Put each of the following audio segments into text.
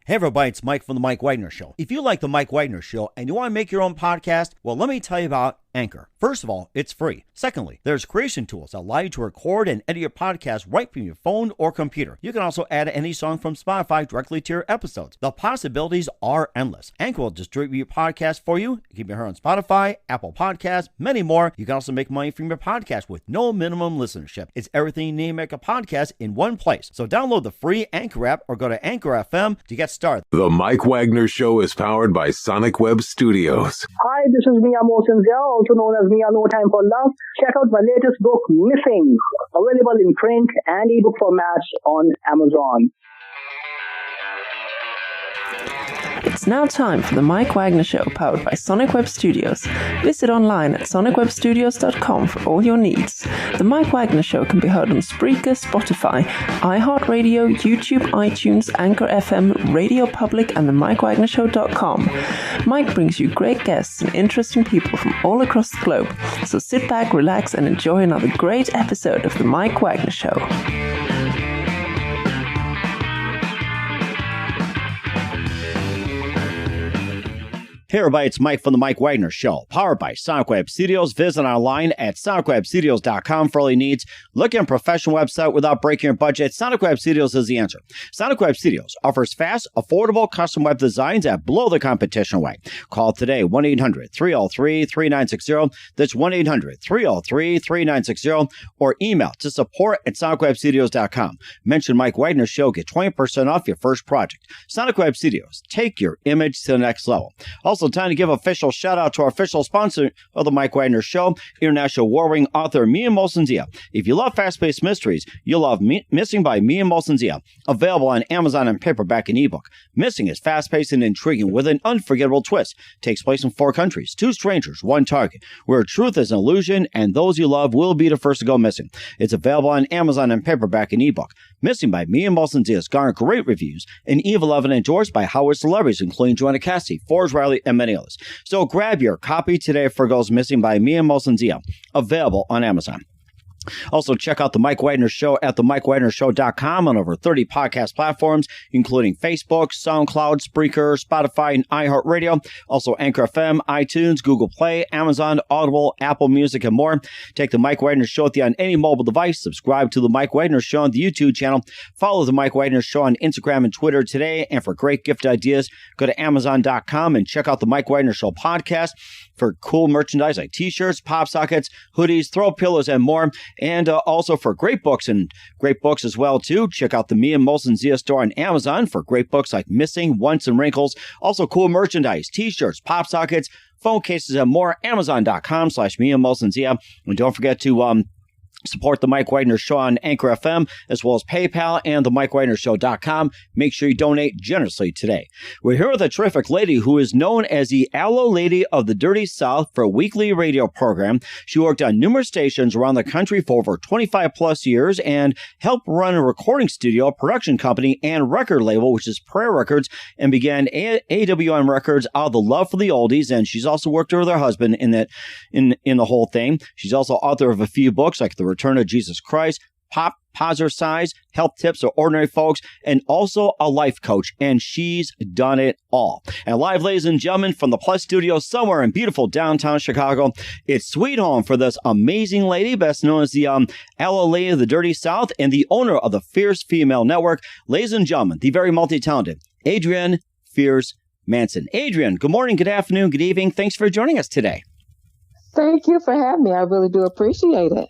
Hey everybody, it's Mike from The Mike Wagner Show. If you like The Mike Wagner Show and you want to make your own podcast, well, let me tell you about Anchor. First of all, it's free. Secondly, there's creation tools that allow you to record and edit your podcast right from your phone or computer. You can also add any song from Spotify directly to your episodes. The possibilities are endless. Anchor will distribute your podcast for you. You can be heard on Spotify, Apple Podcasts, many more. You can also make money from your podcast with no minimum listenership. It's everything you need to make a podcast in one place. So download the free Anchor app or go to Anchor FM to get started. The Mike Wagner Show is powered by Sonic Web Studios. Hi, this is Mia Mosensia, also known as Mia No Time for Love. Check out my latest book, Missing, available in print and ebook formats on Amazon. It's now time for the Mike Wagner Show, powered by Sonic Web Studios. Visit online at sonicwebstudios.com for all your needs. The Mike Wagner Show can be heard on Spreaker, Spotify, iHeartRadio, YouTube, iTunes, Anchor FM, Radio Public, and the MikeWagnerShow.com. Mike brings you great guests and interesting people from all across the globe. So sit back, relax, and enjoy another great episode of the Mike Wagner Show. Hey everybody, it's Mike from The Mike Wagner Show, powered by Sonic Web Studios. Visit online at sonicwebstudios.com for all your needs. Look at a professional website without breaking your budget. Sonic Web Studios is the answer. Sonic Web Studios offers fast, affordable custom web designs that blow the competition away. Call today, 1-800-303-3960. That's 1-800-303-3960. Or email to support@sonicwebstudios.com. Mention Mike Wagner Show, get 20% off your first project. Sonic Web Studios, take your image to the next level. Also, time to give official shout out to our official sponsor of the Mike Wagner Show, international war-winning author Mia Mosensia. If you love fast-paced mysteries, you'll love Missing by Mia Mosensia, available on Amazon in paperback and ebook. Missing is fast-paced and intriguing with an unforgettable twist. Takes place in 4 countries, 2 strangers, 1 target, where truth is an illusion and those you love will be the first to go missing. It's available on Amazon in paperback and ebook. Missing by Mia Mosensia has garnered great reviews and even loved and endorsed by Howard celebrities, including Joanna Cassidy, Forbes Riley, and many others. So grab your copy today for Goes Missing by Mia Mosensia, available on Amazon. Also, check out The Mike Wagner Show at themikewagnershow.com on over 30 podcast platforms, including Facebook, SoundCloud, Spreaker, Spotify, and iHeartRadio. Also, Anchor FM, iTunes, Google Play, Amazon, Audible, Apple Music, and more. Take The Mike Wagner Show with you on any mobile device. Subscribe to The Mike Wagner Show on the YouTube channel. Follow The Mike Wagner Show on Instagram and Twitter today. And for great gift ideas, go to Amazon.com and check out The Mike Wagner Show podcast for cool merchandise like t-shirts, pop sockets, hoodies, throw pillows, and more. And also for great books as well, too. Check out the Mia Mosensia store on Amazon for great books like Missing, Once, and Wrinkles. Also cool merchandise, t-shirts, pop sockets, phone cases, and more. Amazon.com/Mia Mosensia. And don't forget to support the Mike Wagner Show on Anchor FM, as well as PayPal and the MikeWagnerShow.com. Make sure you donate generously today. We're here with a terrific lady who is known as the Aloe Lady of the Dirty South for a weekly radio program. She worked on numerous stations around the country for over 25 plus years and helped run a recording studio, production company, and record label, which is Prayer Records, and began AWM Records out of the love for the oldies. And she's also worked with her husband in the whole thing. She's also author of a few books like The Return of Jesus Christ, Pop, Positive Size, Health Tips for Ordinary Folks, and also a life coach, and she's done it all. And live, ladies and gentlemen, from the Plus Studio somewhere in beautiful downtown Chicago, it's sweet home for this amazing lady, best known as the Aloe Lady of the Dirty South and the owner of the Fierce Female Network. Ladies and gentlemen, the very multi-talented Adrienne Fierce Manson. Adrienne, good morning, good afternoon, good evening. Thanks for joining us today. Thank you for having me. I really do appreciate it.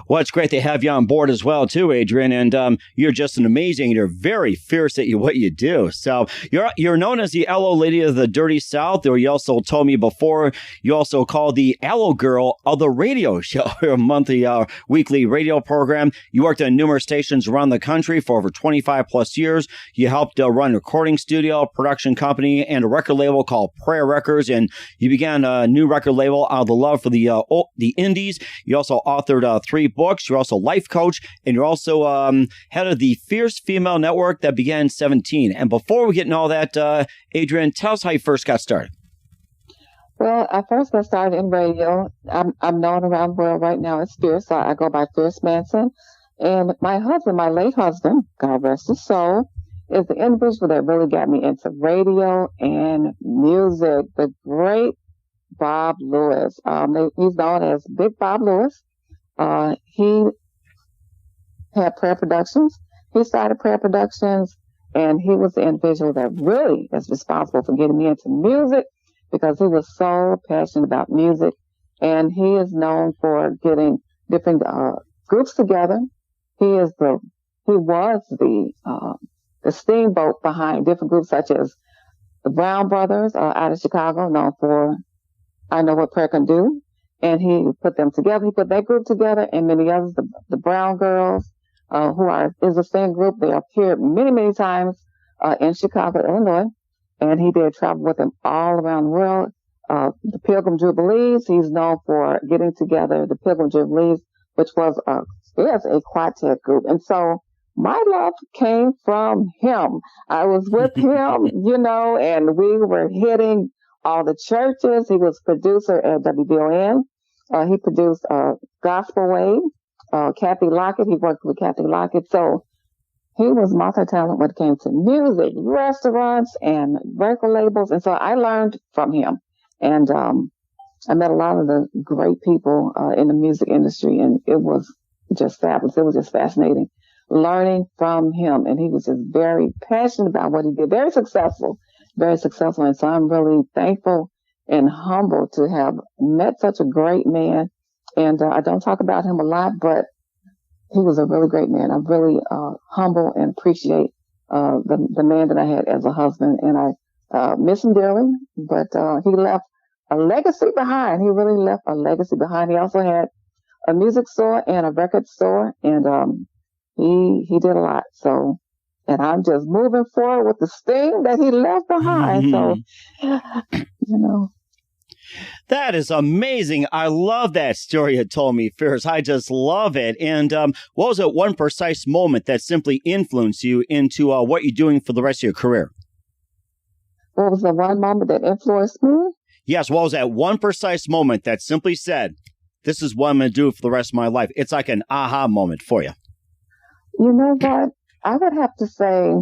Well, it's great to have you on board as well, too, Adrienne. And you're just you're very fierce at what you do. So you're known as the Aloe Lady of the Dirty South, or you also told me before, you also call the Aloe Girl of the radio show, a monthly, weekly radio program. You worked on numerous stations around the country for over 25 plus years. You helped run a recording studio, production company, and a record label called Prayer Records. And you began a new record label out of the love for the indies. You also authored 3 books. You're also a life coach, and you're also head of the Fierce Female Network that began in 2017. And before we get into all that, Adrienne, tell us how you first got started. Well, I first got started in radio. I'm known around the world right now as Fierce. I go by Fierce Manson. And my husband, my late husband, God rest his soul, is the individual that really got me into radio and music, the great Bob Lewis. He's known as Big Bob Lewis. He had Prayer Productions. He started Prayer Productions, and he was the individual that really is responsible for getting me into music because he was so passionate about music. And he is known for getting different groups together. He was the steamboat behind different groups such as the Brown Brothers out of Chicago, known for I Know What Prayer Can Do. And he put them together. He put that group together and many others, the Brown Girls, is a singing group. They appeared many, many times in Chicago, Illinois. And he did travel with them all around the world. The Pilgrim Jubilees, he's known for getting together the Pilgrim Jubilees, which was a quartet group. And so my love came from him. I was with him, and we were hitting all the churches. He was producer at WBON. He produced Gospel Wave, Kathy Lockett. He worked with Kathy Lockett. So he was multi-talent when it came to music, restaurants, and record labels. And so I learned from him. And I met a lot of the great people in the music industry, and it was just fabulous. It was just fascinating learning from him. And he was just very passionate about what he did, very successful. And so I'm really thankful and humbled to have met such a great man. And I don't talk about him a lot, but he was a really great man. I'm really humble and appreciate the man that I had as a husband. And I miss him dearly, but he left a legacy behind. He really left a legacy behind. He also had a music store and a record store, and he did a lot. So, and I'm just moving forward with the sting that he left behind. So, That is amazing. I love that story you told me, Fierce. I just love it. And what was it one precise moment that simply influenced you into what you're doing for the rest of your career? What was the one moment that influenced me? Yes, what was that one precise moment that simply said, this is what I'm going to do for the rest of my life? It's like an aha moment for you. You know what? I would have to say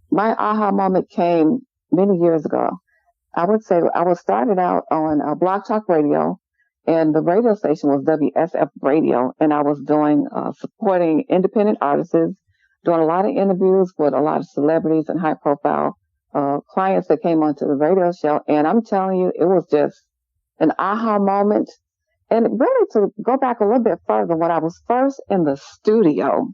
my aha moment came many years ago. I would say I was started out on Blog Talk Radio, and the radio station was WSF Radio, and I was doing supporting independent artists, doing a lot of interviews with a lot of celebrities and high-profile clients that came onto the radio show. And I'm telling you, it was just an aha moment. And really, to go back a little bit further, when I was first in the studio,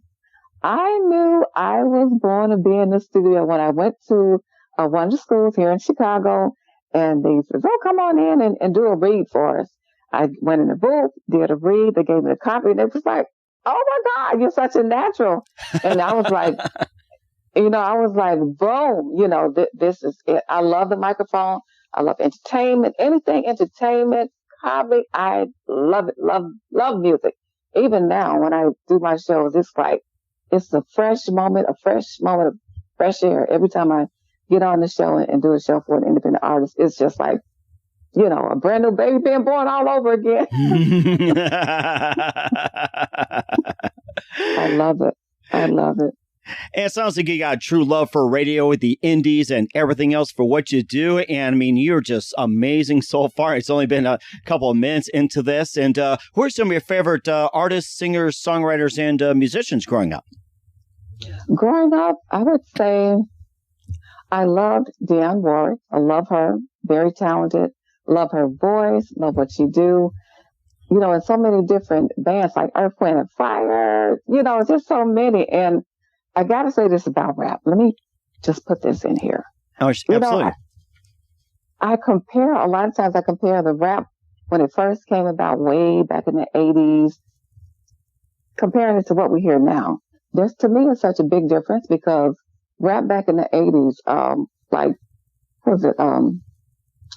I knew I was born to be in the studio when I went to one of the schools here in Chicago, and they said, oh, come on in and do a read for us. I went in the booth, did a read, they gave me a copy, and it was like, oh my God, you're such a natural. And I was like, boom, this is it. I love the microphone. I love entertainment, anything entertainment, comedy. I love it, love music. Even now, when I do my shows, it's like, it's a fresh moment of fresh air. Every time I get on the show and do a show for an independent artist, it's just like, a brand new baby being born all over again. I love it. And it sounds like you got true love for radio with the indies and everything else for what you do. And I mean, you're just amazing so far. It's only been a couple of minutes into this. And who are some of your favorite artists, singers, songwriters, and musicians growing up? Growing up, I would say I loved Dionne Warwick. I love her. Very talented. Love her voice. Love what she do. In so many different bands like Earth, Wind and Fire. Just so many. And I got to say this about rap. Let me just put this in here. Oh, absolutely. I compare the rap when it first came about way back in the 80s, comparing it to what we hear now. To me, it's such a big difference because rap back in the 80s,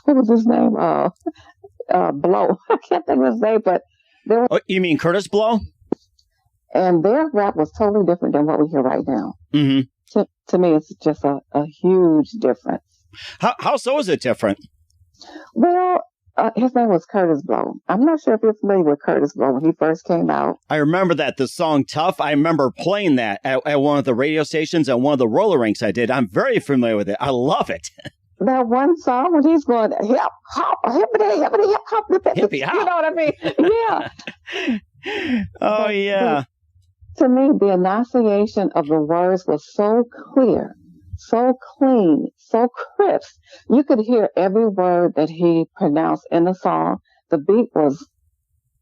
what was his name? Blow. I can't think of his name, but there was... Oh, you mean Curtis Blow? And their rap was totally different than what we hear right now. Mm-hmm. To me, it's just a huge difference. How so is it different? Well, his name was Curtis Blow. I'm not sure if you're familiar with Curtis Blow when he first came out. I remember that, the song Tough. I remember playing that at one of the radio stations at one of the roller rinks I did. I'm very familiar with it. I love it. That one song when he's going hip hop, hippity, hippity, hip hop, Hippie hop. You know what I mean? Yeah. Oh, yeah. To me, the enunciation of the words was so clear, so clean, so crisp. You could hear every word that he pronounced in the song. The beat was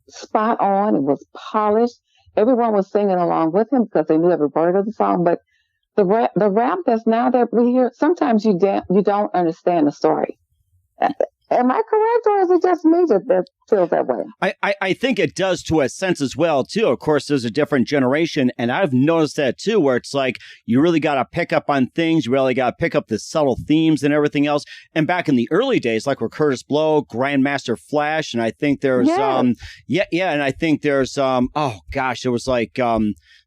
spot on. It was polished. Everyone was singing along with him because they knew every word of the song. But the rap that's now that we hear, sometimes you don't understand the story. Am I correct, or is it just me that feels that way? I think it does to a sense as well, too. Of course, there's a different generation, and I've noticed that, too, where it's like you really got to pick up on things. You really got to pick up the subtle themes and everything else. And back in the early days, like with Curtis Blow, Grandmaster Flash, and I think there's, and I think there's, oh, gosh, it was like,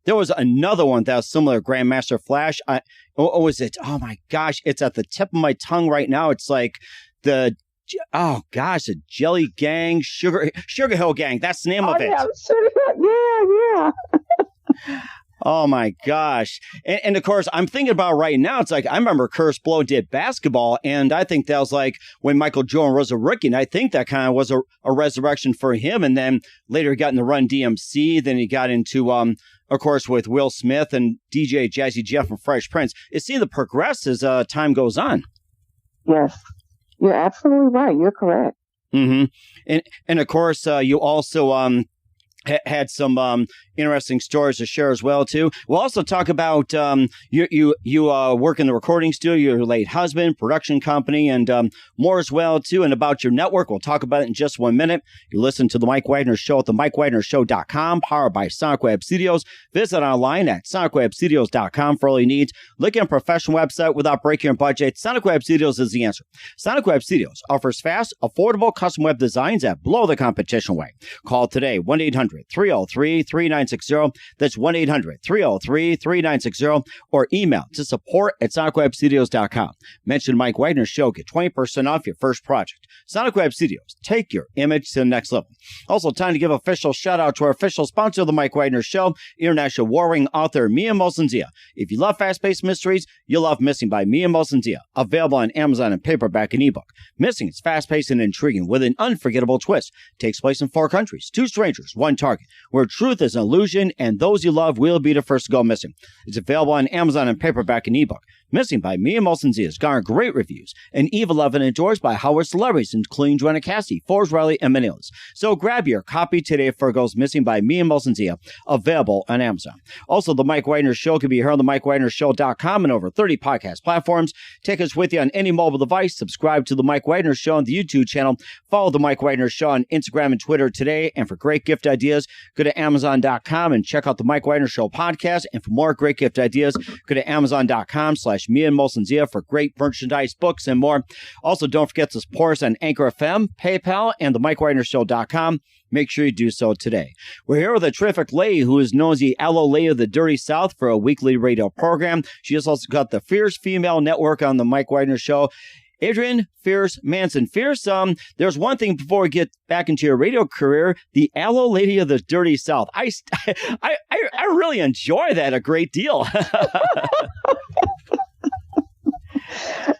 there was another one that was similar, Grandmaster Flash. What was it? Oh, my gosh, it's at the tip of my tongue right now. It's like the Jelly Gang, Sugar Hill Gang. That's the name of it. Yeah. Oh my gosh. And of course, I'm thinking about right now, it's like, I remember Curtis Blow did basketball, and I think that was like when Michael Jordan was a rookie, and I think that kind of was a resurrection for him. And then later he got in the Run DMC, then he got into, of course, with Will Smith and DJ Jazzy Jeff and Fresh Prince. It seems to progress as time goes on. Yes. You're absolutely right. You're correct. Mm-hmm. And of course, you also had some interesting stories to share as well, too. We'll also talk about you work in the recording studio, your late husband, production company, and more as well, too, and about your network. We'll talk about it in just 1 minute. You listen to The Mike Wagner Show at themikewagnershow.com, powered by Sonic Web Studios. Visit online at sonicwebstudios.com for all your needs. Look at a professional website without breaking your budget. Sonic Web Studios is the answer. Sonic Web Studios offers fast, affordable custom web designs that blow the competition away. Call today, 1-800-303-3960. That's 1-800-303-3960, or email to support@sonicwebstudios.com. Mention Mike Wagner Show. Get 20% off your first project. Sonic Web Studios. Take your image to the next level. Also, time to give official shout out to our official sponsor of the Mike Wagner Show, international warring author Mia Mosensia. If you love fast-paced mysteries, you'll love Missing by Mia Mosensia. Available on Amazon in paperback and ebook. Missing is fast-paced and intriguing with an unforgettable twist. Takes place in 4 countries, 2 strangers, 1 target, where truth is an illusion and those you love will be the first to go missing. It's available on Amazon in paperback and ebook. Missing by Mia Mosensia has garnered great reviews, and Eve 11 endorsed by Howard celebrities including Joanna Cassidy, Forbes Riley, and Manilas. So grab your copy today for Goes Missing by Mia Mosensia, available on Amazon. Also, The Mike Wagner Show can be heard on themikewagnershow.com and over 30 podcast platforms. Take us with you on any mobile device. Subscribe to The Mike Wagner Show on the YouTube channel. Follow The Mike Wagner Show on Instagram and Twitter today. And for great gift ideas, go to Amazon.com and check out The Mike Wagner Show podcast. And for more great gift ideas, go to Amazon.com/Mia Mosensia for great merchandise, books, and more. Also, don't forget to support us on Anchor FM, PayPal, and themikewagnershow.com. Make sure you do so today. We're here with a terrific lady who is known as the Aloe Lady of the Dirty South for a weekly radio program. She has also got the Fierce Female Network on the Mike Wagner Show. Adrienne Fierce Manson. Fierce, there's one thing before we get back into your radio career, the Aloe Lady of the Dirty South. I really enjoy that a great deal.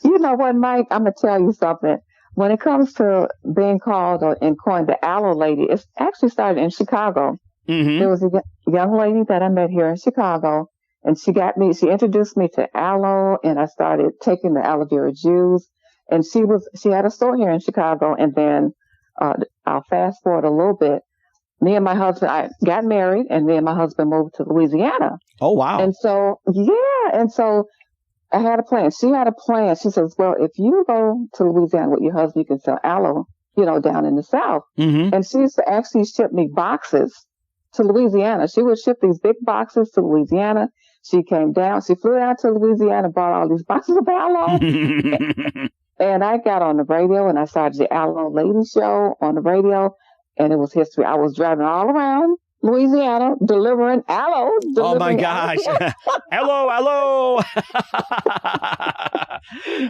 You know what, Mike? I'm going to tell you something. When it comes to being called and coined the Aloe Lady, it's actually started in Chicago. Mm-hmm. There was a young lady that I met here in Chicago, and she introduced me to aloe, and I started taking the aloe vera juice. And she had a store here in Chicago. And then I'll fast forward a little bit. Me and my husband, I got married, and me and my husband moved to Louisiana. Oh, wow. And so I had a plan. She had a plan. She says, well, if you go to Louisiana with your husband, you can sell aloe, down in the South. Mm-hmm. And she used to actually ship me boxes to Louisiana. She would ship these big boxes to Louisiana. She came down. She flew down to Louisiana, brought all these boxes of aloe. And I got on the radio, and I started the Aloe Lady Show on the radio, and it was history. I was driving all around Louisiana, delivering aloe. Oh my gosh. Hello, hello.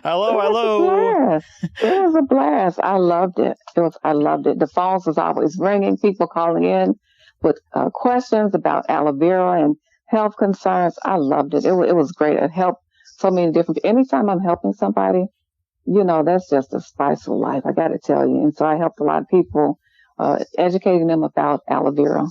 Hello. It was a blast. I loved it. I loved it. The phones was always ringing, people calling in with questions about aloe vera and health concerns. I loved it. It was great. It helped so many different. Anytime I'm helping somebody, that's just a spice of life. I got to tell you. And so I helped a lot of people. Educating them about aloe vera.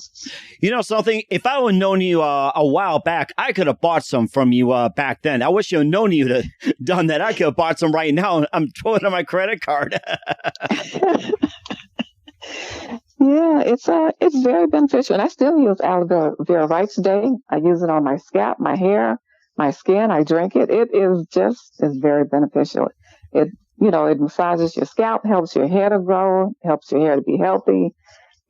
You know something? If I would have known you a while back, I could have bought some from you back then. I wish you had known you to done that. I could have bought some right now. I'm throwing on my credit card. Yeah, it's very beneficial, and I still use aloe vera right today. I use it on my scalp, my hair, my skin. I drink it. It's very beneficial. It massages your scalp, helps your hair to grow, helps your hair to be healthy.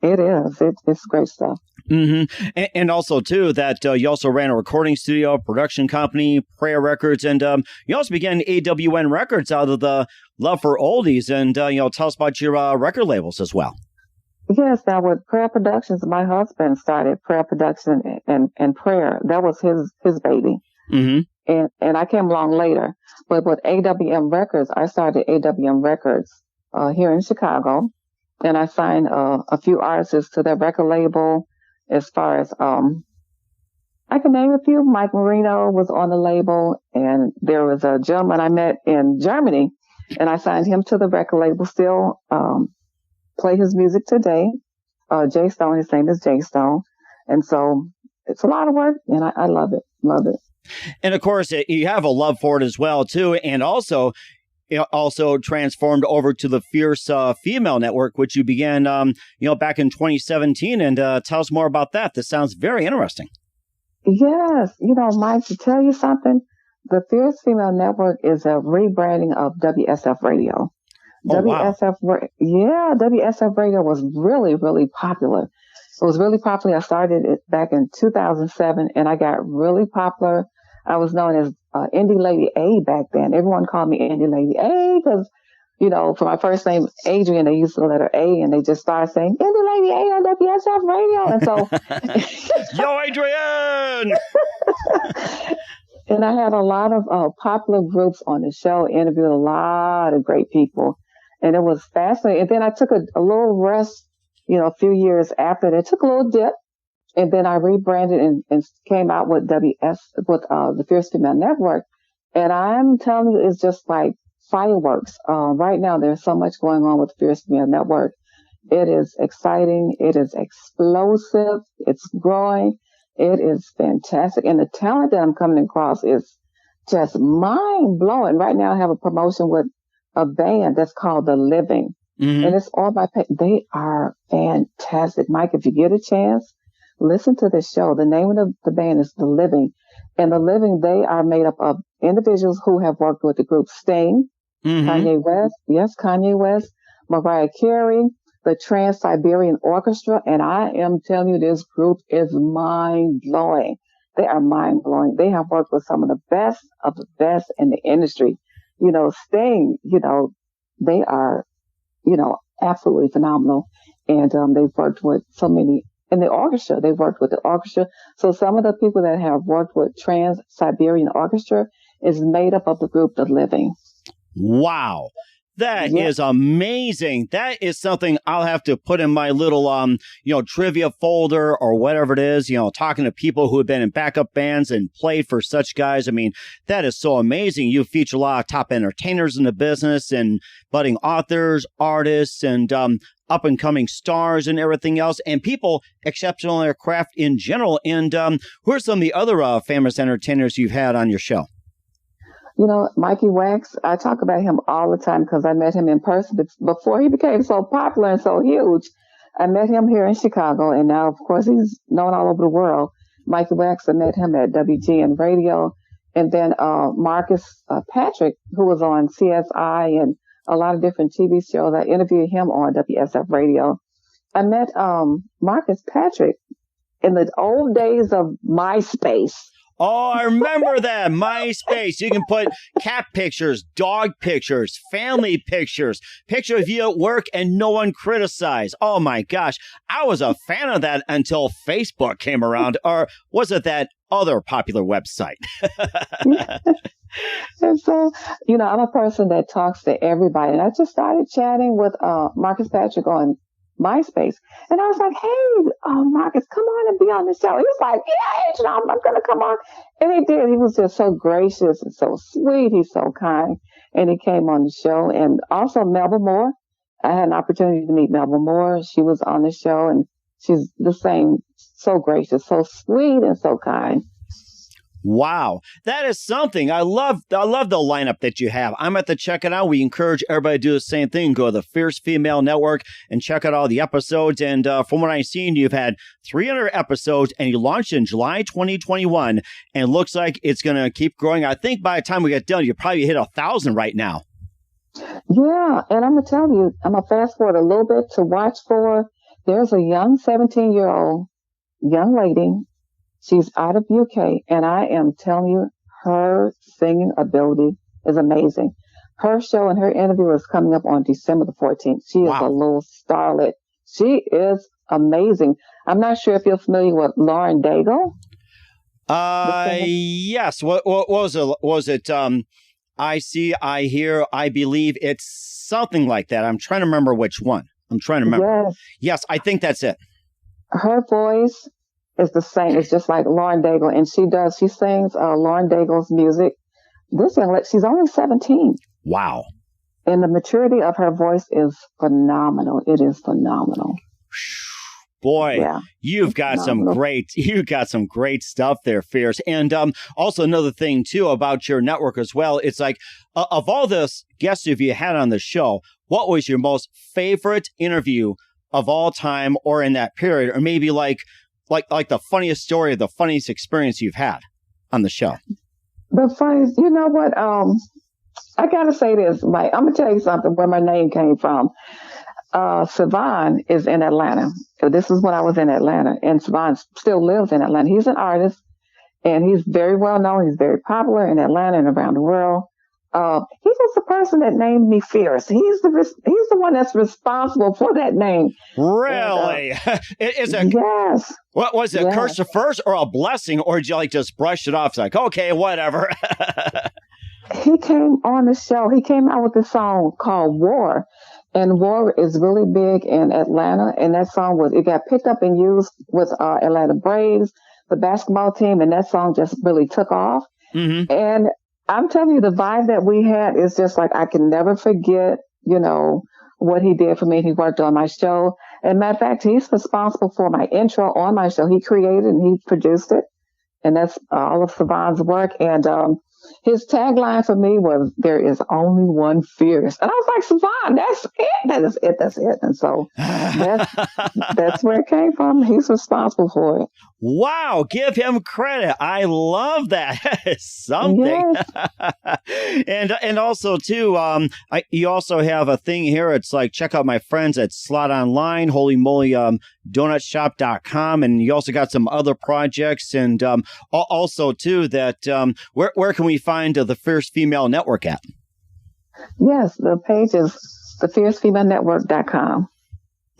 It's great stuff. Mm-hmm. And also, too, that you also ran a recording studio, production company, Prayer Records, and you also began AWN Records out of the love for oldies. And, tell us about your record labels as well. Yes, now with Prayer Productions, my husband started Prayer Production and Prayer. That was his baby. Mm-hmm. And I came along later. But with AWM Records, I started AWM Records here in Chicago. And I signed a few artists to their record label as far as, I can name a few. Mike Marino was on the label. And there was a gentleman I met in Germany. And I signed him to the record label, still play his music today. Jay Stone, his name is Jay Stone. And so it's a lot of work. And I love it. Love it. And of course, you have a love for it as well, too. And also transformed over to the Fierce Female Network, which you began, back in 2017. And tell us more about that. This sounds very interesting. Yes. Mike, to tell you something, the Fierce Female Network is a rebranding of WSF Radio. Oh, WSF Radio was really, really popular. It was really popular. I started it back in 2007, and I got really popular. I was known as Indie Lady A back then. Everyone called me Indie Lady A because, for my first name, Adrian, they used the letter A, and they just started saying, Indie Lady A on WSF Radio. And so... Yo, Adrian! And I had a lot of popular groups on the show, interviewed a lot of great people. And it was fascinating. And then I took a little rest, a few years after that. Took a little dip. And then I rebranded and came out with the Fierce Female Network. And I'm telling you, it's just like fireworks. Right now, there's so much going on with the Fierce Female Network. It is exciting. It is explosive. It's growing. It is fantastic. And the talent that I'm coming across is just mind blowing. Right now, I have a promotion with a band that's called The Living. Mm-hmm. And it's all by, they are fantastic. Mike, if you get a chance, listen to this show. The name of the band is The Living. And The Living, they are made up of individuals who have worked with the group Sting, mm-hmm. Kanye West, Mariah Carey, the Trans-Siberian Orchestra. And I am telling you, this group is mind-blowing. They are mind-blowing. They have worked with some of the best in the industry. Sting, they are, absolutely phenomenal. And they've worked with so many. In the orchestra, they've worked with the orchestra. So some of the people that have worked with Trans-Siberian Orchestra is made up of the group The Living. Wow. That is amazing. That is something I'll have to put in my little, trivia folder or whatever it is, talking to people who have been in backup bands and played for such guys. I mean, that is so amazing. You feature a lot of top entertainers in the business and budding authors, artists, and up and coming stars and everything else, and people exceptional in their craft in general. And who are some of the other famous entertainers you've had on your show? Mikey Wax, I talk about him all the time because I met him in person before he became so popular and so huge. I met him here in Chicago, and now, of course, he's known all over the world. Mikey Wax, I met him at WGN Radio. And then Marcus Patrick, who was on CSI and a lot of different TV shows, I interviewed him on WSF Radio. I met Marcus Patrick in the old days of MySpace. Oh, I remember that. MySpace. You can put cat pictures, dog pictures, family pictures, picture of you at work, and no one criticized. Oh, my gosh. I was a fan of that until Facebook came around. Or was it that other popular website? And so, I'm a person that talks to everybody. And I just started chatting with Marcus Patrick on MySpace. And I was like, hey, Marcus, come on and be on the show. He was like, yeah, I'm going to come on. And he did. He was just so gracious and so sweet. He's so kind. And he came on the show. And also Melba Moore. I had an opportunity to meet Melba Moore. She was on the show, and she's the same, so gracious, so sweet, and so kind. Wow, that is something. I love the lineup that you have. I'm at to check it out. We encourage everybody to do the same thing. Go to the Fierce Female Network and check out all the episodes. And from what I've seen, you've had 300 episodes, and you launched in July 2021. And it looks like it's going to keep growing. I think by the time we get done, you probably hit 1,000 right now. Yeah, and I'm going to tell you, I'm going to fast forward a little bit to watch for. There's a young 17-year-old young lady. She's out of UK, and I am telling you, her singing ability is amazing. Her show and her interview is coming up on December the 14th. She is a little starlet. She is amazing. I'm not sure if you're familiar with Lauren Daigle. Yes. What was it? Was it I see, I hear, I believe? It's something like that. I'm trying to remember which one. Yes, I think that's it. Her voice is the same. It's just like Lauren Daigle, and she sings Lauren Daigle's music. This young lady, she's only 17. Wow. And the maturity of her voice is phenomenal. It is phenomenal. Boy, yeah, you've got some great stuff there, Fierce. And also another thing too about your network as well. It's like of all the guests you had on the show, what was your most favorite interview of all time, or in that period, or maybe like the funniest story, the funniest experience you've had on the show? The funniest, you know what? I gotta say this, Mike. I'm gonna tell you something where my name came from. Savon is in Atlanta. This is when I was in Atlanta, and Savon still lives in Atlanta. He's an artist, and he's very well known. He's very popular in Atlanta and around the world. He was the person that named me Fierce. He's the one that's responsible for that name. Really? And, yes. What was it? Yes. A curse at first, or a blessing, or did you just brush it off? It's like, okay, whatever. He came on the show. He came out with a song called War. And War is really big in Atlanta. And that song got picked up and used with Atlanta Braves, the basketball team. And that song just really took off. Mm-hmm. And I'm telling you, the vibe that we had is just like, I can never forget, what he did for me. He worked on my show. And matter of fact, he's responsible for my intro on my show. He created and he produced it. And that's all of Savon's work. And his tagline for me was, "There is only one Fierce." And I was like, Savon, that's it. That is it. That's it. And so that's where it came from. He's responsible for it. Wow. Give him credit. I love that. Something. Yes. And also, too, you also have a thing here. It's like, check out my friends at Slot Online, Holy Moly, donutshop.com. And you also got some other projects. And also, too, that where can we find the Fierce Female Network at? Yes, the page is thefiercefemalenetwork.com.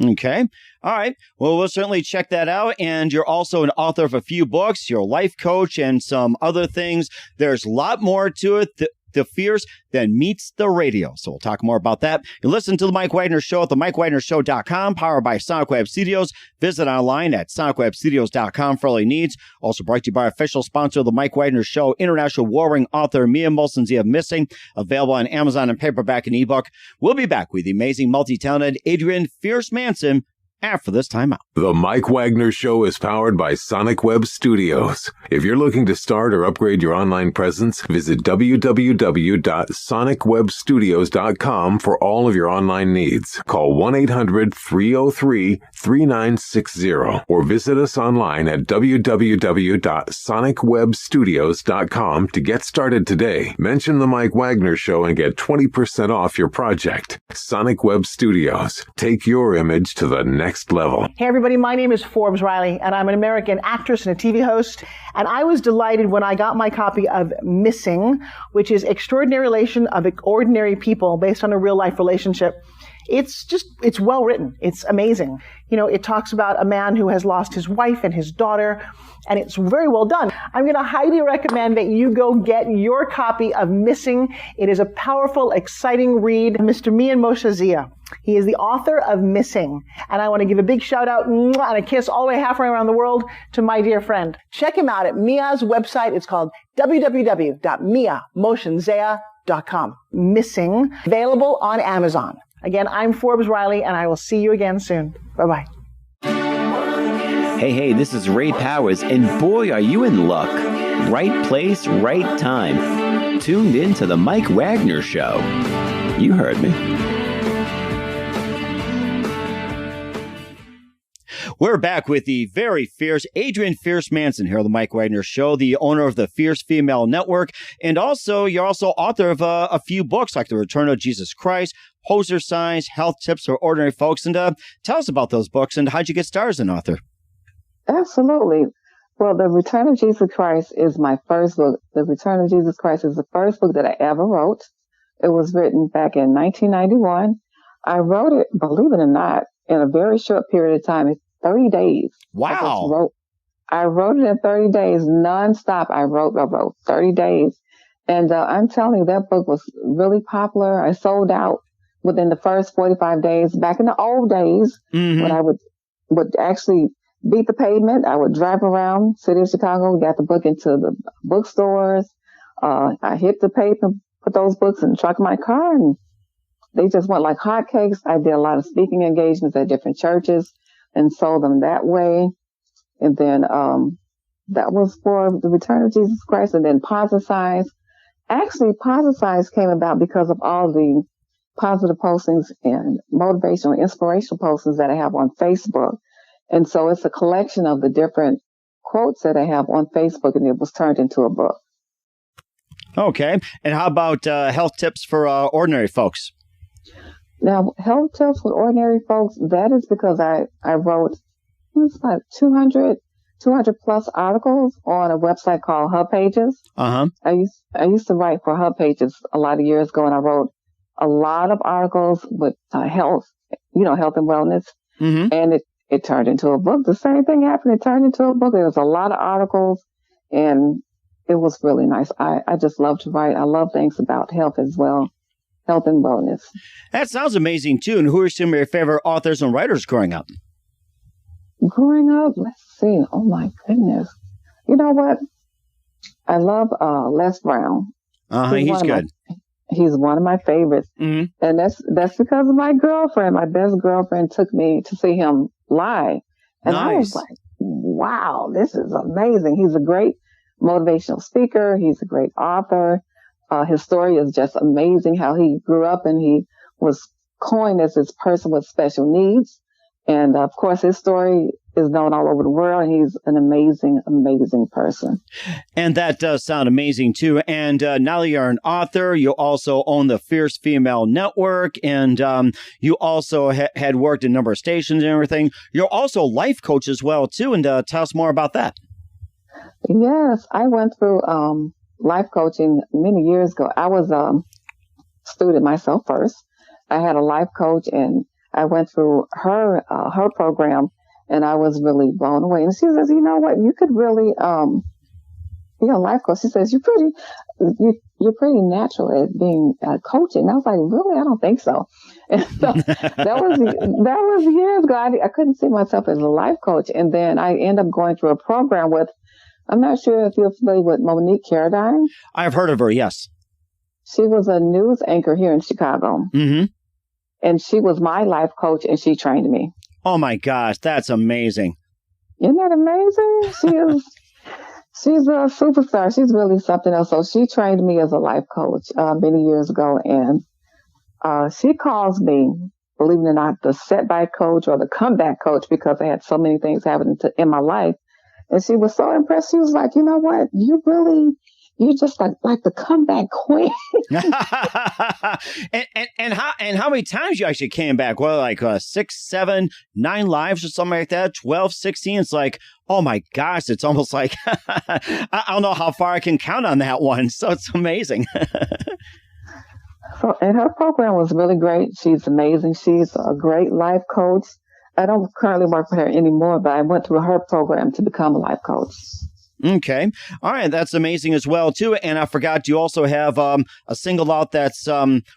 Okay. All right. Well, we'll certainly check that out. And you're also an author of a few books, you're a life coach, and some other things. There's a lot more to it. The Fierce than meets the radio. So we'll talk more about that. You listen to The Mike Wagner Show at themikewagnershow.com, powered by Sonic Web Studios. Visit online at sonicwebstudios.com for all your needs. Also brought to you by official sponsor of The Mike Wagner Show, international war-ring author Mia Molson's of Missing, available on Amazon and paperback and ebook. We'll be back with the amazing, multi-talented Adrienne Fierce Manson after this time out. The Mike Wagner Show is powered by Sonic Web Studios. If you're looking to start or upgrade your online presence, visit www.sonicwebstudios.com for all of your online needs. Call 1-800-303-3960 or visit us online at www.sonicwebstudios.com to get started today. Mention The Mike Wagner Show and get 20% off your project. Sonic Web Studios. Take your image to the next next level. Hey everybody, my name is Forbes Riley, and I'm an American actress and a TV host. And I was delighted when I got my copy of Missing, which is Extraordinary Relation of Ordinary People based on a real life relationship. It's well written. It's amazing. You know, it talks about a man who has lost his wife and his daughter, and it's very well done. I'm going to highly recommend that you go get your copy of Missing. It is a powerful, exciting read. Mr. Mian Moshe Zia. He is the author of Missing. And I want to give a big shout out and a kiss all the way halfway around the world to my dear friend. Check him out at Mia's website. It's called www.miamoshenzea.com. Missing, available on Amazon. Again, I'm Forbes Riley, and I will see you again soon. Bye-bye. Hey, this is Ray Powers, and boy, are you in luck. Right place, right time. Tuned in to the Mike Wagner Show. You heard me. We're back with the very fierce Adrienne Fierce Manson here on the Mike Wagner Show, the owner of the Fierce Female Network. And also, you're also author of a few books like The Return of Jesus Christ, Poser Signs, Health Tips for Ordinary Folks. And tell us about those books and how'd you get started as an author? Absolutely. Well, The Return of Jesus Christ is my first book. The Return of Jesus Christ is the first book that I ever wrote. It was written back in 1991. I wrote it, believe it or not, in a very short period of time. 30 days. Wow. I wrote it in 30 days, nonstop. I wrote 30 days. And I'm telling you, that book was really popular. I sold out within the first 45 days. Back in the old days, when I would actually beat the pavement, I would drive around city of Chicago, got the book into the bookstores. I hit the pavement, put those books in the trunk of my car, and they just went like hotcakes. I did a lot of speaking engagements at different churches and sold them that way. And then that was for The Return of Jesus Christ. And then Positive Signs. Actually, Positive Signs came about because of all the positive postings and motivational, inspirational postings that I have on Facebook. And so it's a collection of the different quotes that I have on Facebook, and it was turned into a book. Okay. And how about health tips for ordinary folks? Now, health tips for ordinary folks, that is because I wrote about 200 plus articles on a website called Hub Pages. I used to write for Hub Pages a lot of years ago, and I wrote a lot of articles with health and wellness. And it turned into a book. The same thing happened. It turned into a book. There was a lot of articles, and it was really nice. I just love to write. I love things about health as well. Health and wellness. That sounds amazing, too. And who are some of your favorite authors and writers growing up? Growing up, let's see. Oh, my goodness. You know what? I love Les Brown. He's good. He's one of my favorites. And that's because of my girlfriend. My best girlfriend took me to see him live. And I was like, wow, this is amazing. He's a great motivational speaker. He's a great author. His story is just amazing, how he grew up and he was coined as this person with special needs. And of course, his story is known all over the world. And he's an amazing, amazing person. And that does sound amazing, too. And now that you're an author, you also own the Fierce Female Network. And you also had worked in a number of stations and everything. You're also a life coach as well, too. And tell us more about that. Yes, I went through life coaching many years ago. I was a student myself first. I had a life coach, and I went through her program, and I was really blown away. And she says, you know what, you could really be a life coach. She says, you're pretty natural at being coaching. And I was like, really? I don't think so. And so that was years ago. I couldn't see myself as a life coach. And then I ended up going through a program with, I'm not sure if you're familiar with Monique Carradine. I've heard of her, yes. She was a news anchor here in Chicago. And she was my life coach, and she trained me. Oh, my gosh. That's amazing. Isn't that amazing? She's a superstar. She's really something else. So she trained me as a life coach many years ago. And she calls me, believe it or not, the setback coach or the comeback coach, because I had so many things happening in my life. And she was so impressed. She was like, you know what? You really you're just like the comeback queen. and how many times you actually came back? Well, like 6, 7, 9 lives or something like that, 12, 16. It's like, oh my gosh, it's almost like I don't know how far I can count on that one. So it's amazing. So, and her program was really great. She's amazing. She's a great life coach. I don't currently work with her anymore, but I went through her program to become a life coach. Okay. All right. That's amazing as well, too. And I forgot you also have a single out that's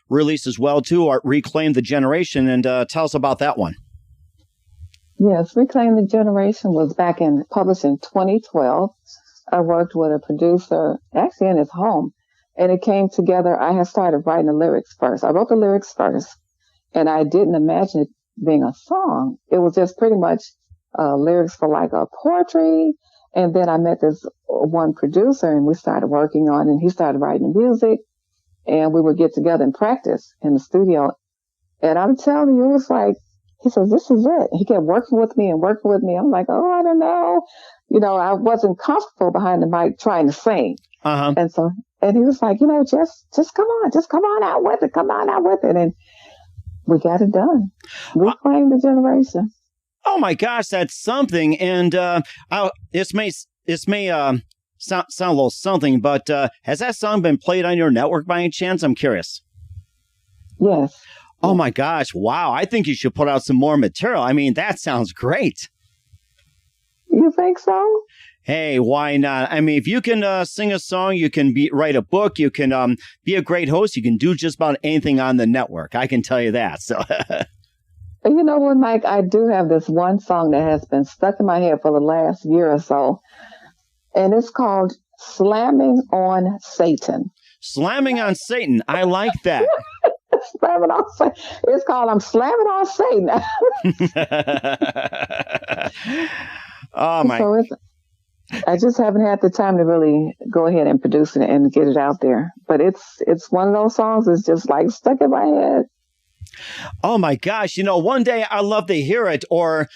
released as well, too, or Reclaim the Generation. And tell us about that one. Yes, Reclaim the Generation was published in 2012. I worked with a producer actually in his home, and it came together. I had started writing the lyrics first. I wrote the lyrics first, and I didn't imagine it being a song. It was just pretty much lyrics for like a poetry. And then I met this one producer, and we started working on it, and he started writing the music, and we would get together and practice in the studio. And I'm telling you, it was like, he says, this is it. He kept working with me. I'm like, oh, I don't know. You know, I wasn't comfortable behind the mic trying to sing. Uh-huh. And he was like, you know, just come on out with it. And we got it done. Reclaim the Generation. Oh my gosh, that's something. And this may sound a little something, but has that song been played on your network by any chance? I'm curious. Yes. Oh my gosh, wow. I think you should put out some more material. I mean, that sounds great. You think so? Hey, why not? I mean, if you can sing a song, you can write a book, you can be a great host, you can do just about anything on the network. I can tell you that. So. You know what, Mike? I do have this one song that has been stuck in my head for the last year or so, and it's called Slamming on Satan. Slamming on Satan. I like that. Slamming on Satan. It's called I'm Slamming on Satan. Oh, my. So I just haven't had the time to really go ahead and produce it and get it out there. But it's one of those songs that's just like stuck in my head. Oh my gosh, you know, one day I'd love to hear it. Or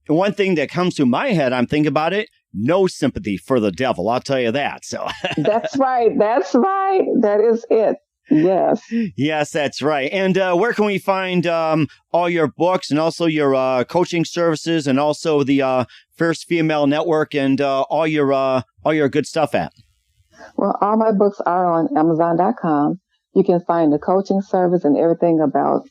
one thing that comes to my head, I'm thinking about it, no sympathy for the devil. I'll tell you that. So That's right. That is it. Yes. Yes, that's right. And where can we find all your books and also your coaching services and also the Fierce Female Network and all your good stuff at? Well, all my books are on Amazon.com. You can find the coaching service and everything about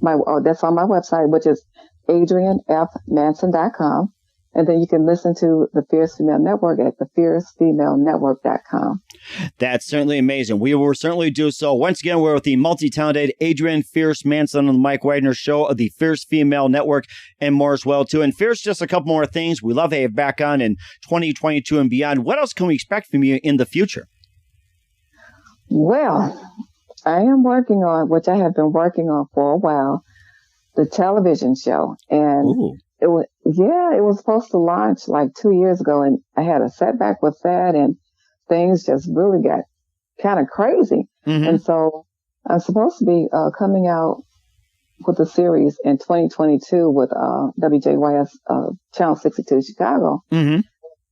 that's on my website, which is AdrianFManson.com. And then you can listen to the Fierce Female Network at thefiercefemalenetwork.com. That's certainly amazing. We will certainly do so. Once again, we're with the multi-talented Adrian Fierce Manson on the Mike Wagner Show of the Fierce Female Network and more as well, too. And Fierce, just a couple more things. We love to have you back on in 2022 and beyond. What else can we expect from you in the future? Well, I am working on, which I have been working on for a while, the television show. And Ooh. it was supposed to launch like 2 years ago, and I had a setback with that, and things just really got kind of crazy. Mm-hmm. And so I'm supposed to be coming out with a series in 2022 with WJYS Channel 62 Chicago. Mm-hmm.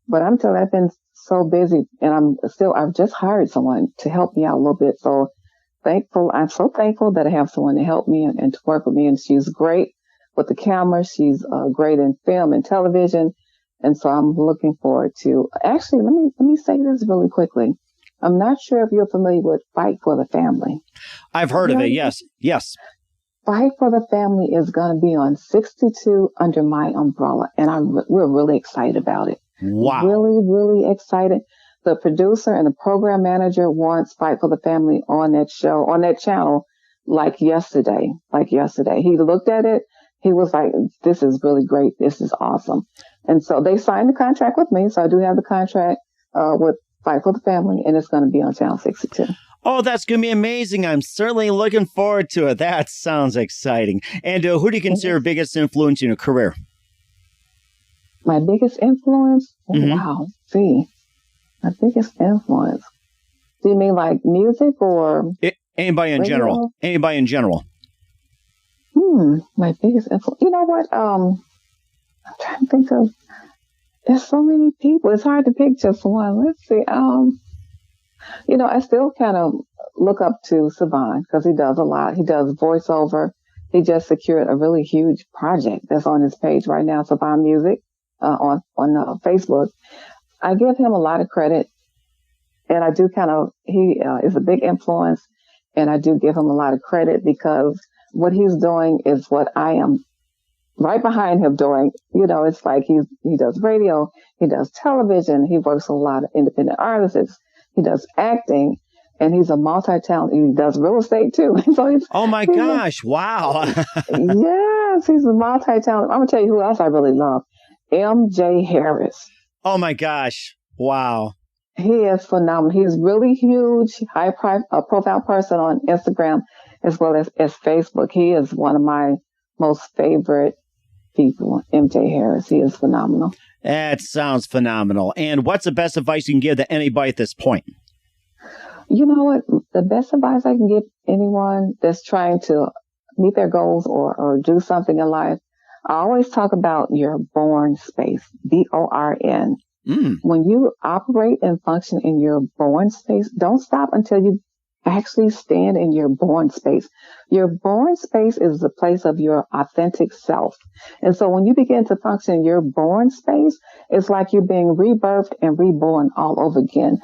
But I'm telling you, I've been so busy, and I've just hired someone to help me out a little bit. So I'm so thankful that I have someone to help me and to work with me. And she's great with the camera. She's great in film and television. And so I'm looking forward to, actually, let me say this really quickly. I'm not sure if you're familiar with Fight for the Family. I've heard of it. Yes. Yes. Fight for the Family is going to be on 62 under my umbrella. And we're really excited about it. Wow. Really, really excited. The producer and the program manager wants Fight for the Family on that show, on that channel, like yesterday. He looked at it. He was like, this is really great. This is awesome. And so they signed the contract with me. So I do have the contract with Fight for the Family, and it's going to be on Channel 62. Oh, that's going to be amazing. I'm certainly looking forward to it. That sounds exciting. And who do you consider your biggest influence in your career? My biggest influence? Mm-hmm. Wow. See, my biggest influence. Do you mean like music or anybody in radio? general? Anybody in general? My biggest influence. You know what? I'm trying to think of. There's so many people. It's hard to pick just one. Let's see. I still kind of look up to Saban because he does a lot. He does voiceover. He just secured a really huge project that's on his page right now, Saban Music, on Facebook. I give him a lot of credit, and I do he is a big influence, and I do give him a lot of credit because what he's doing is what I am right behind him doing. It's like he does radio, he does television, he works with a lot of independent artists, he does acting, and he's a multi-talented. He does real estate too. So oh my gosh! Wow. Yes, he's a multi-talented. I'm gonna tell you who else I really love. M.J. Harris. Oh my gosh! Wow. He is phenomenal. He's really huge, high-profile person on Instagram as well as Facebook. He is one of my most favorite people. M.J. Harris. He is phenomenal. That sounds phenomenal. And what's the best advice you can give to anybody at this point? You know what? The best advice I can give anyone that's trying to meet their goals or do something in life, I always talk about your born space, BORN. When you operate and function in your born space, don't stop until you actually stand in your born space. Your born space is the place of your authentic self. And so when you begin to function in your born space, it's like you're being rebirthed and reborn all over again.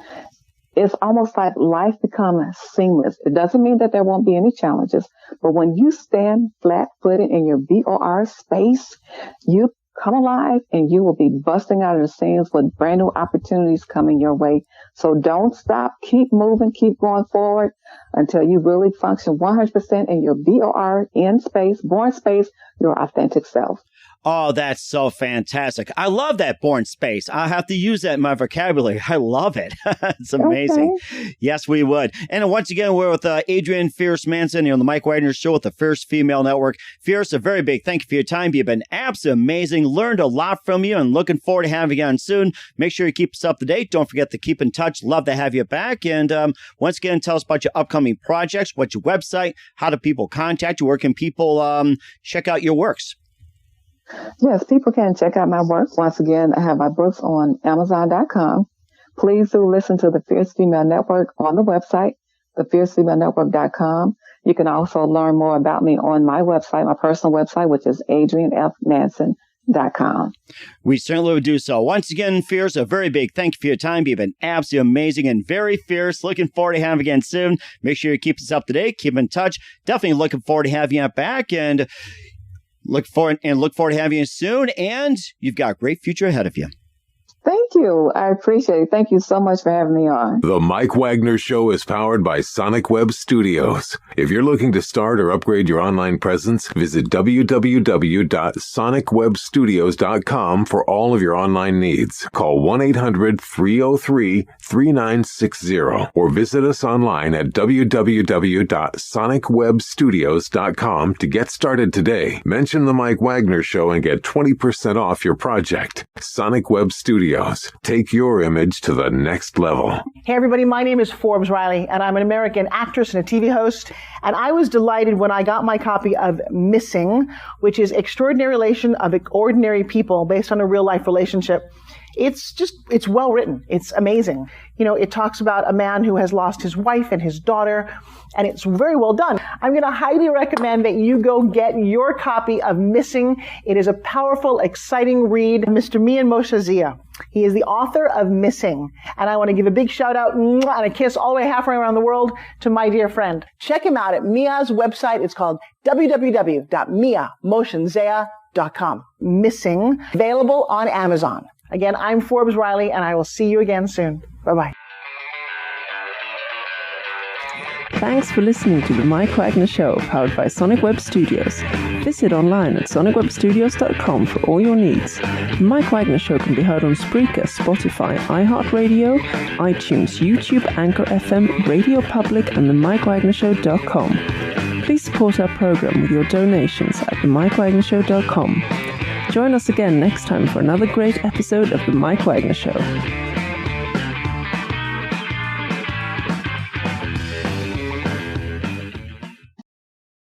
It's almost like life becomes seamless. It doesn't mean that there won't be any challenges, but when you stand flat-footed in your BOR space, you come alive and you will be busting out of the seams with brand new opportunities coming your way. So don't stop. Keep moving. Keep going forward until you really function 100% in your BORN space, born space, your authentic self. Oh, that's so fantastic. I love that born space. I have to use that in my vocabulary. I love it. It's amazing. Okay. Yes, we would. And once again, we're with Adrienne Fierce Manson on the Mike Wagner Show with the Fierce Female Network. Fierce, a very big thank you for your time. You've been absolutely amazing. Learned a lot from you and looking forward to having you on soon. Make sure you keep us up to date. Don't forget to keep in touch. Love to have you back. And once again, tell us about your upcoming projects. What's your website? How do people contact you? Where can people check out your works? Yes, people can check out my work. Once again, I have my books on Amazon.com. Please do listen to the Fierce Female Network on the website, thefiercefemalenetwork.com. You can also learn more about me on my website, my personal website, which is AdrienneFManson.com. We certainly would do so. Once again, Fierce, a very big thank you for your time. You've been absolutely amazing and very fierce. Looking forward to having you again soon. Make sure you keep us up to date. Keep in touch. Definitely looking forward to having you back and look forward to having you soon. And you've got a great future ahead of you. Thank you. I appreciate it. Thank you so much for having me on. The Mike Wagner Show is powered by Sonic Web Studios. If you're looking to start or upgrade your online presence, visit www.sonicwebstudios.com for all of your online needs. Call 1-800-303-3960 or visit us online at www.sonicwebstudios.com to get started today. Mention the Mike Wagner Show and get 20% off your project. Sonic Web Studios. Take your image to the next level. Hey everybody, my name is Forbes Riley and I'm an American actress and a TV host. And I was delighted when I got my copy of Missing, which is Extraordinary Relation of Ordinary People based on a real life relationship. It's well written. It's amazing. It talks about a man who has lost his wife and his daughter, and it's very well done. I'm going to highly recommend that you go get your copy of Missing. It is a powerful, exciting read. Mr. Mian Moshe Zia. He is the author of Missing. And I want to give a big shout out and a kiss all the way halfway around the world to my dear friend. Check him out at Mia's website. It's called www.miamoshenzea.com. Missing, available on Amazon. Again, I'm Forbes Riley, and I will see you again soon. Bye-bye. Thanks for listening to The Mike Wagner Show, powered by Sonic Web Studios. Visit online at sonicwebstudios.com for all your needs. The Mike Wagner Show can be heard on Spreaker, Spotify, iHeartRadio, iTunes, YouTube, Anchor FM, Radio Public, and themikewagnershow.com. Please support our program with your donations at themikewagnershow.com. Join us again next time for another great episode of The Mike Wagner Show.